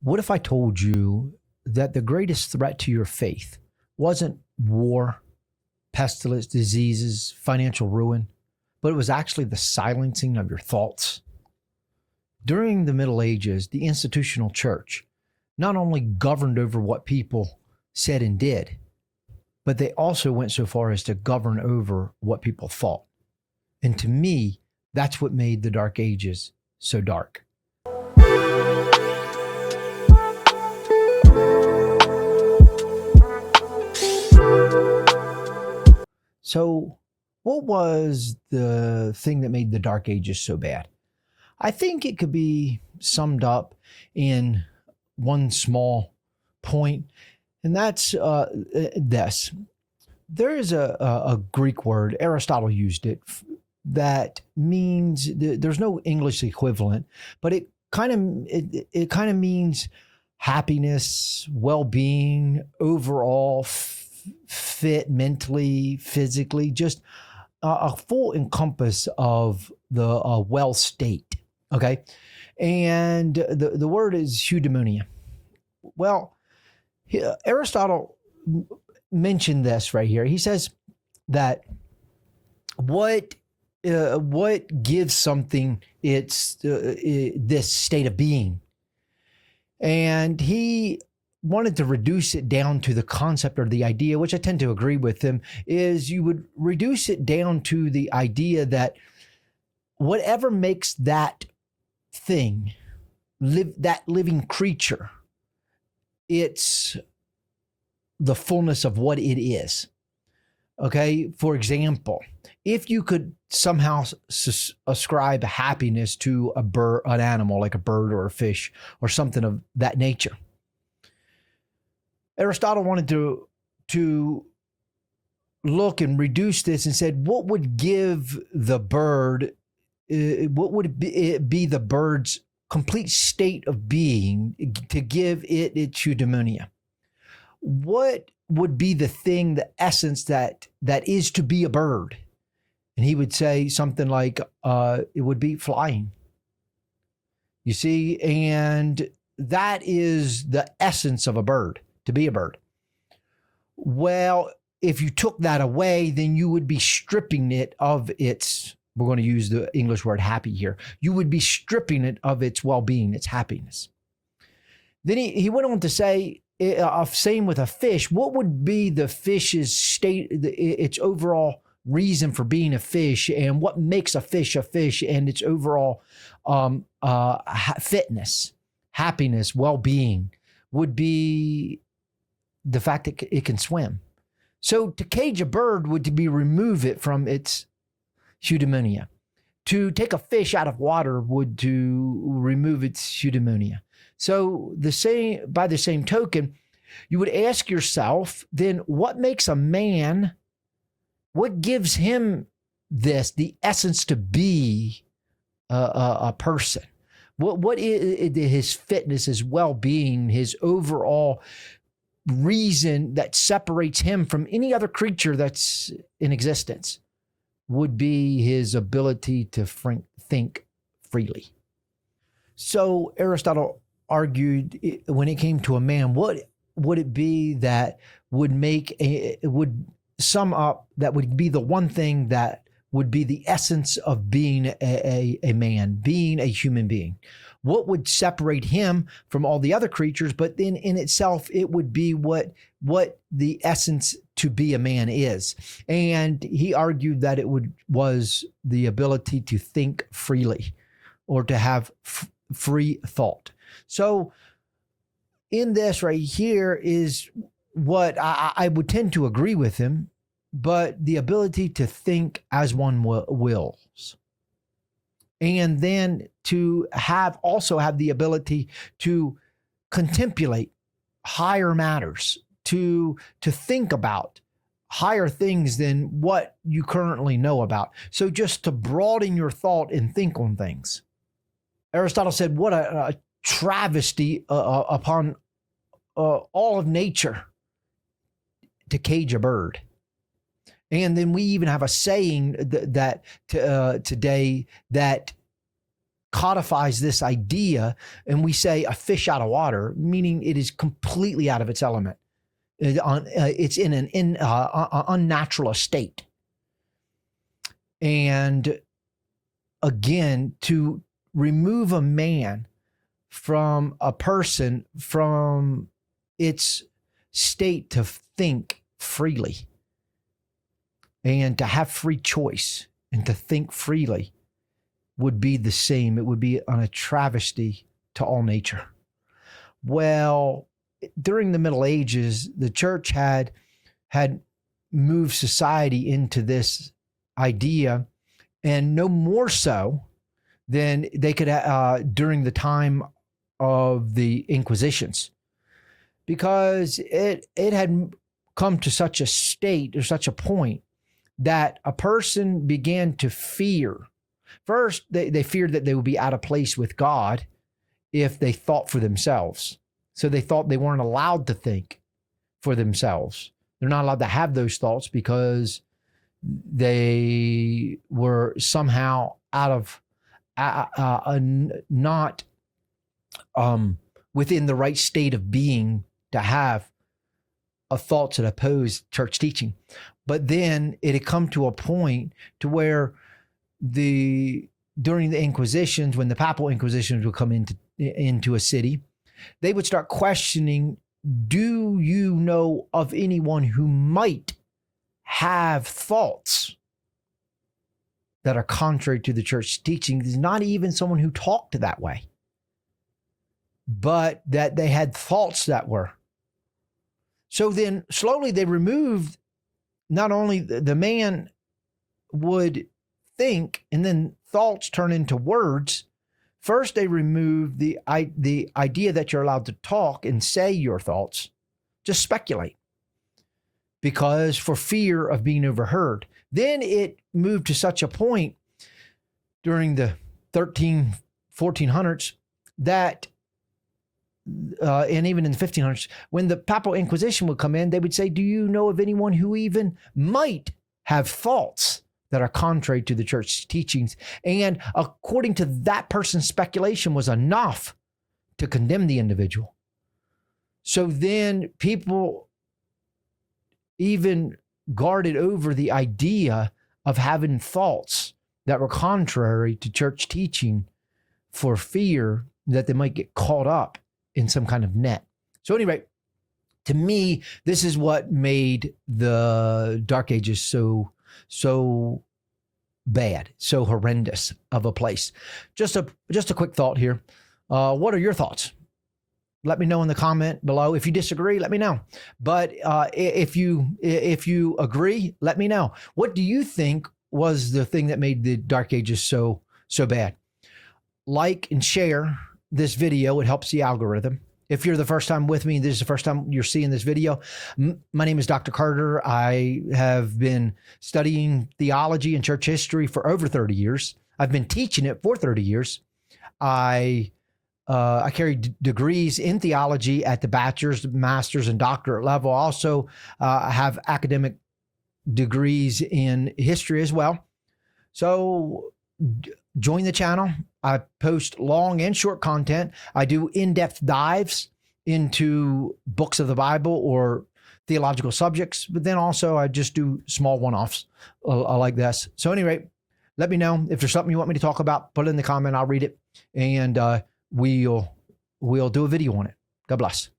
What if I told you that the greatest threat to your faith wasn't war, pestilence, diseases, financial ruin, but it was actually the silencing of your thoughts? During the Middle Ages, the institutional church not only governed over what people said and did, but they also went so far as to govern over what people thought. And to me, that's what made the Dark Ages so dark. So, what was the thing that made the Dark Ages so bad? I think it could be summed up in one small point, and that's this. There is a Greek word, Aristotle used it, that means there's no English equivalent, but it kind of means happiness, well-being, overall fit mentally, physically, just a full encompass of the well state. Okay. And the word is eudaimonia. Well, Aristotle mentioned this right here. He says that what gives something its this state of being, and he wanted to reduce it down to the concept or the idea, which I tend to agree with him, is you would reduce it down to the idea that whatever makes that thing, that living creature, it's the fullness of what it is. Okay. For example, if you could somehow ascribe happiness to an animal like a bird or a fish or something of that nature, Aristotle wanted to look and reduce this and said, what would give the bird, what would it be the bird's complete state of being to give it its eudaimonia? What would be the thing, the essence that is to be a bird? And he would say something like, it would be flying. You see, and that is the essence of a bird, to be a bird. Well, if you took that away, then you would be stripping it of its, we're going to use the English word happy here. You would be stripping it of its well-being, its happiness. Then he went on to say, same with a fish. What would be the fish's state, its overall reason for being a fish, and what makes a fish and its overall fitness, happiness, well-being would be the fact that it can swim. So to cage a bird would be remove it from its eudaimonia. To take a fish out of water would to remove its eudaimonia. So by the same token, you would ask yourself, then what makes a man, what gives him the essence to be a person? What is his fitness, his well-being, his overall reason that separates him from any other creature that's in existence? Would be his ability to think freely. So Aristotle argued, when it came to a man, what would it be that would sum up, that would be the one thing that would be the essence of being a man, being a human being? What would separate him from all the other creatures? But then in itself, it would be what the essence to be a man is. And he argued that it was the ability to think freely, or to have free thought. So in this right here is what I would tend to agree with him, but the ability to think as one wills. And then to also have the ability to contemplate higher matters, to think about higher things than what you currently know about. So just to broaden your thought and think on things. Aristotle said, what a travesty upon all of nature to cage a bird. And then we even have a saying that today that codifies this idea, and we say a fish out of water, meaning it is completely out of its element. It's in an unnatural state. And again, to remove a man from a person from its state to think freely and to have free choice and to think freely would be the same. It would be on a travesty to all nature. Well, during the Middle Ages, the church had moved society into this idea, and no more so than they could during the time of the Inquisitions, because it had come to such a state or such a point that a person began to fear. First, they feared that they would be out of place with God if they thought for themselves. So they thought they weren't allowed to think for themselves. They're not allowed to have those thoughts because they were somehow out of not within the right state of being to have thoughts that oppose church teaching. But then it had come to a point to where during the Inquisitions, when the papal Inquisitions would come into a city, they would start questioning, do you know of anyone who might have thoughts that are contrary to the church teaching? There's not even someone who talked that way, but that they had thoughts that were. So then slowly they removed, not only the man would think and then thoughts turn into words. First, they removed the idea that you're allowed to talk and say your thoughts, just speculate, because for fear of being overheard. Then it moved to such a point during the 1400s that, and even in the 1500s, when the Papal Inquisition would come in, they would say, do you know of anyone who even might have thoughts that are contrary to the church teachings? And according to that person's speculation was enough to condemn the individual. So then people even guarded over the idea of having thoughts that were contrary to church teaching for fear that they might get caught up in some kind of net. So anyway, to me, this is what made the Dark Ages so bad, so horrendous of a place. Just a quick thought here. What are your thoughts? Let me know in the comment below. If you disagree, let me know. But if you agree, let me know. What do you think was the thing that made the Dark Ages so bad? Like and share this video. It helps the algorithm. If you're the first time with me, this is the first time you're seeing this video, my name is Dr. Carter. I have been studying theology and church history for over 30 years. I've been teaching it for 30 years. I carry degrees in theology at the bachelor's, master's, and doctorate level. I also have academic degrees in history as well. So join the channel. I post long and short content. I do in-depth dives into books of the Bible or theological subjects, but then also I just do small one-offs like this. So anyway, let me know if there's something you want me to talk about. Put it in the comment. I'll read it, and we'll do a video on it. God bless.